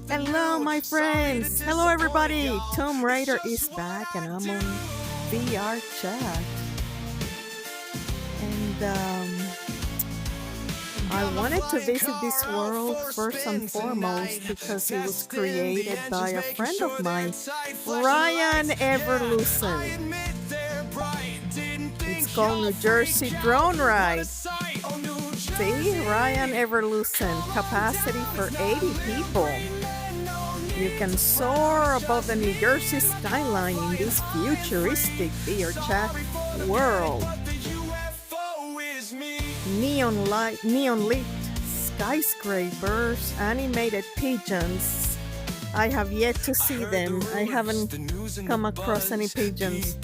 Hello, my friends. Hello, everybody. Tomb Raider is back, and I'm on Vrchat. And I wanted to visit this world first and foremost because it was created by a friend of mine, Ryan Everlucent. It's called New Jersey Drone Ride. See, Ryan Everlucent, capacity for 80 people. You can soar above the New Jersey skyline in this futuristic Vrchat world. Neon lit skyscrapers, animated pigeons. I have yet to see them. I haven't come across any pigeons.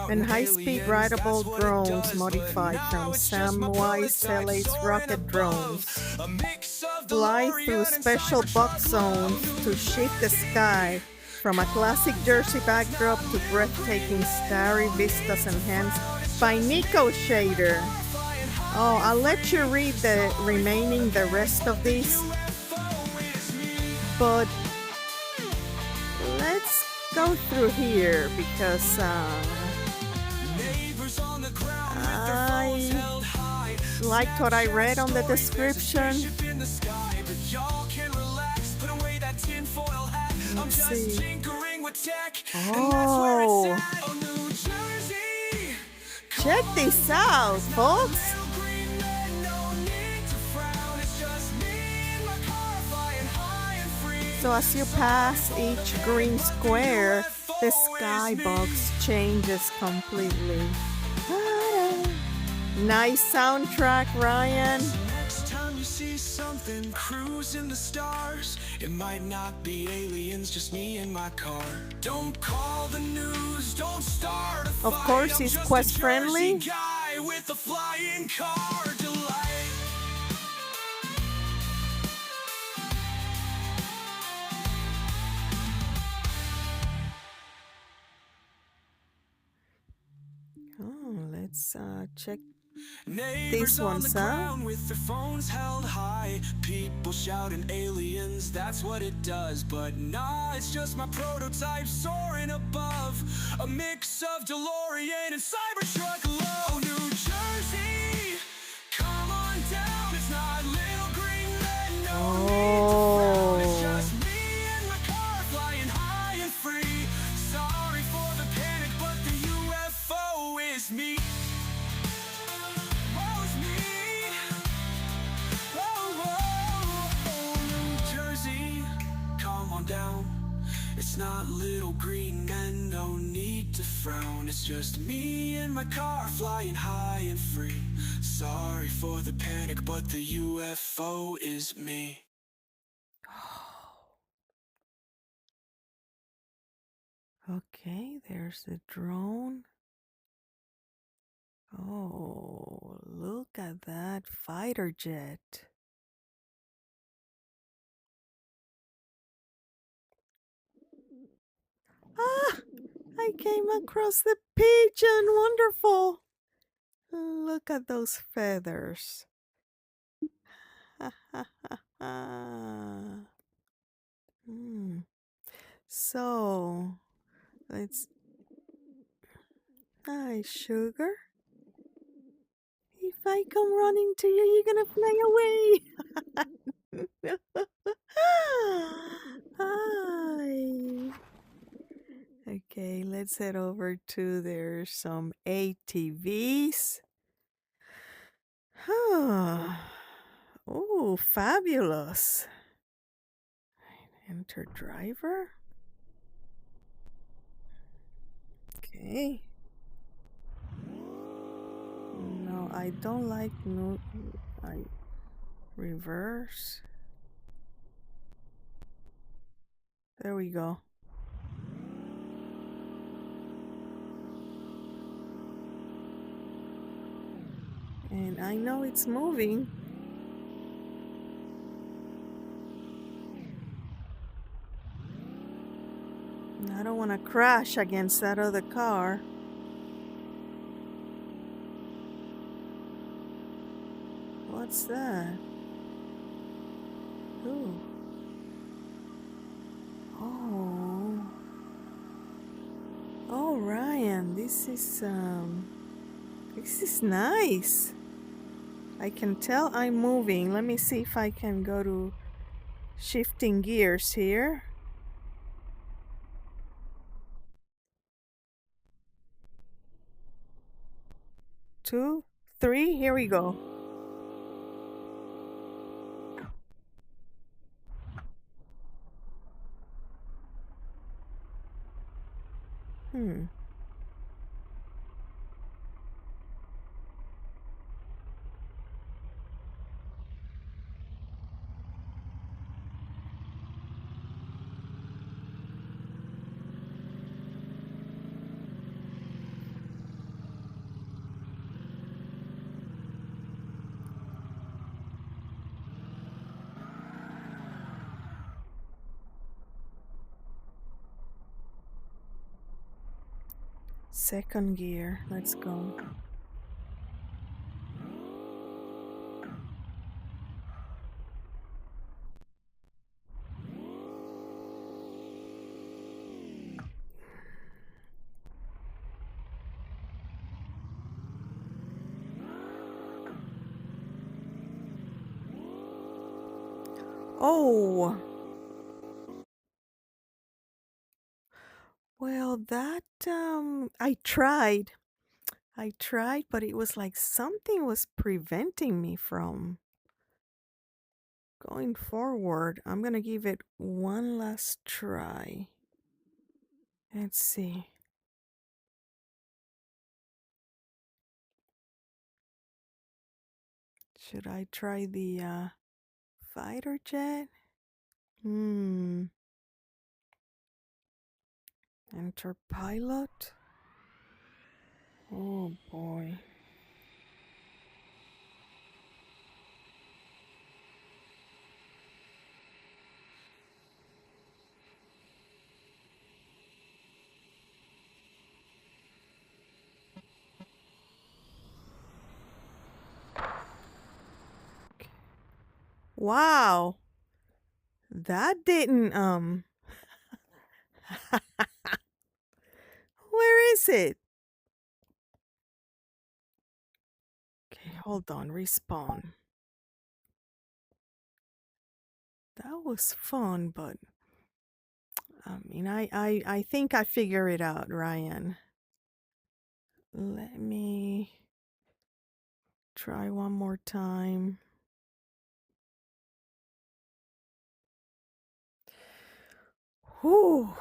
And high-speed rideable drones modified from Samwise Selle's rocket drones. Fly through special box zones to shift the sky from a classic Jersey backdrop to breathtaking starry vistas enhanced by Nico Shader. Oh, I'll let you read the rest of this. But let's go through here because I liked what I read on the description. Let's see. Oh, check this out, folks. So as you pass each green square, the skybox changes completely. Nice soundtrack, Ryan. Next time you see something cruising the stars, it might not be aliens, just me in my car. Don't call the news, don't start a fight. Of course, he's quest friendly. Guy with a flying car delight. Oh, let's check Neighbors these on ones the out. ground with their phones held high. People shouting aliens, that's what it does. But nah, it's just my prototype soaring above. A mix of DeLorean and Cybertruck low. New Jersey, come on down. It's not little green men, no need to frown. It's just me and my car flying high and free. Sorry for the panic, but the UFO is me. Down. It's not little green men, no need to frown. It's just me and my car flying high and free. Sorry for the panic, but the UFO is me. Okay, there's the drone. Oh, look at that fighter jet. Ah, I came across the pigeon. Wonderful. Look at those feathers. So, let's... Hi, sugar. If I come running to you, you're gonna fly away. Hi. Okay, let's head over to there's some ATVs. Oh, fabulous. Enter driver. Okay. No, I don't like reverse. There we go. And I know it's moving. I don't want to crash against that other car. What's that? Ooh. This is nice. I can tell I'm moving. Let me see if I can go to shifting gears here. 2, 3, here we go. Second gear, let's go. Oh, well, that I tried, but it was like something was preventing me from going forward. I'm gonna give it one last try. Let's see. Should I try the fighter jet? Enter pilot. Oh boy. Wow. That didn't Where is it? Okay, hold on, respawn. That was fun, but I mean, I think I figure it out, Ryan. Let me try one more time. Whew.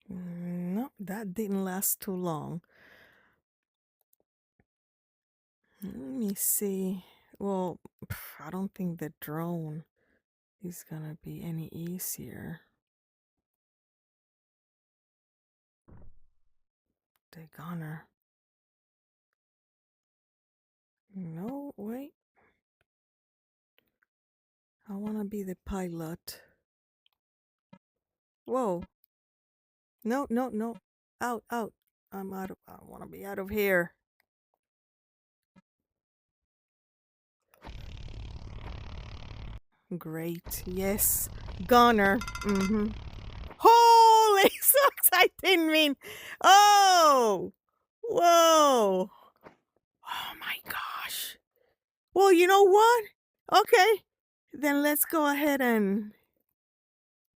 No, that didn't last too long. Let me see. Well, I don't think the drone is gonna be any easier. The gunner. No, wait. I wanna be the pilot. Whoa. No, no, no. Out, out. I'm out of, I wanna be out of here. Great. Yes. Gunner. Holy smokes, I didn't mean. Oh. Whoa. Oh my gosh. Well, you know what? Okay. Then let's go ahead and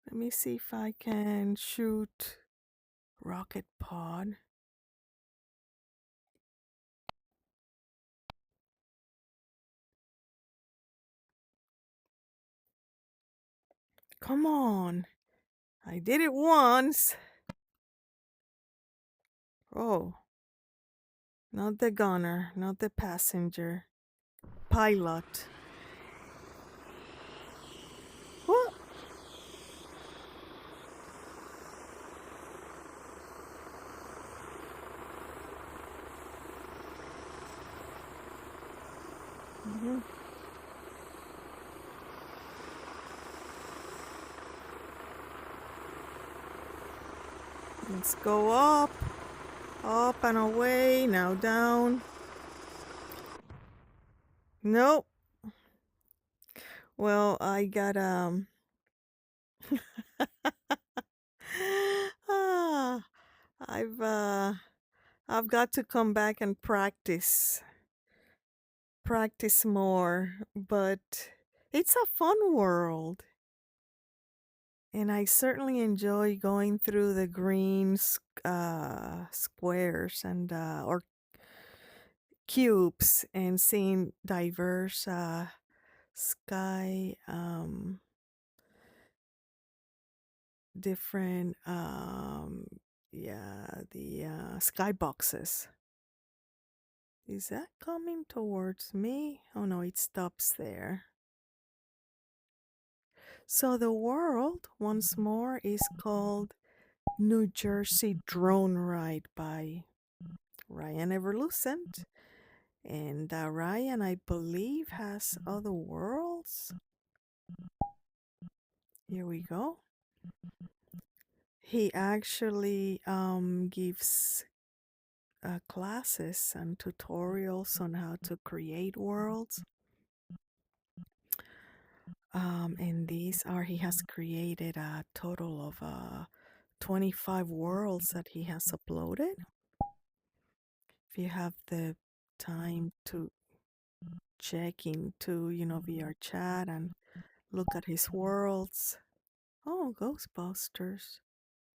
let me see if I can shoot rocket pod. Come on. I did it once. Oh. Not the gunner, not the passenger. Pilot. What? Mhm. Let's go up and away, now down. Nope. Well, I got ah, I've uh I've got to come back and practice more, but it's a fun world. And I certainly enjoy going through the squares and or cubes and seeing diverse sky different yeah the sky boxes. Is that coming towards me? Oh no, it stops there. So the world once more is called New Jersey Drone Ride by Ryan Everlucent. And Ryan, I believe, has other worlds. Here we go. He actually gives classes and tutorials on how to create worlds. And he has created a total of 25 worlds that he has uploaded. If you have the time to check into, Vrchat and look at his worlds. Oh, Ghostbusters.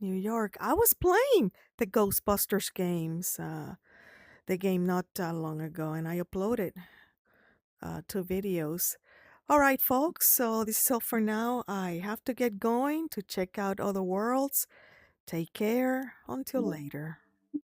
New York. I was playing the Ghostbusters games, the game not long ago, and I uploaded 2 videos. All right, folks, so this is all for now. I have to get going to check out other worlds. Take care. Until later.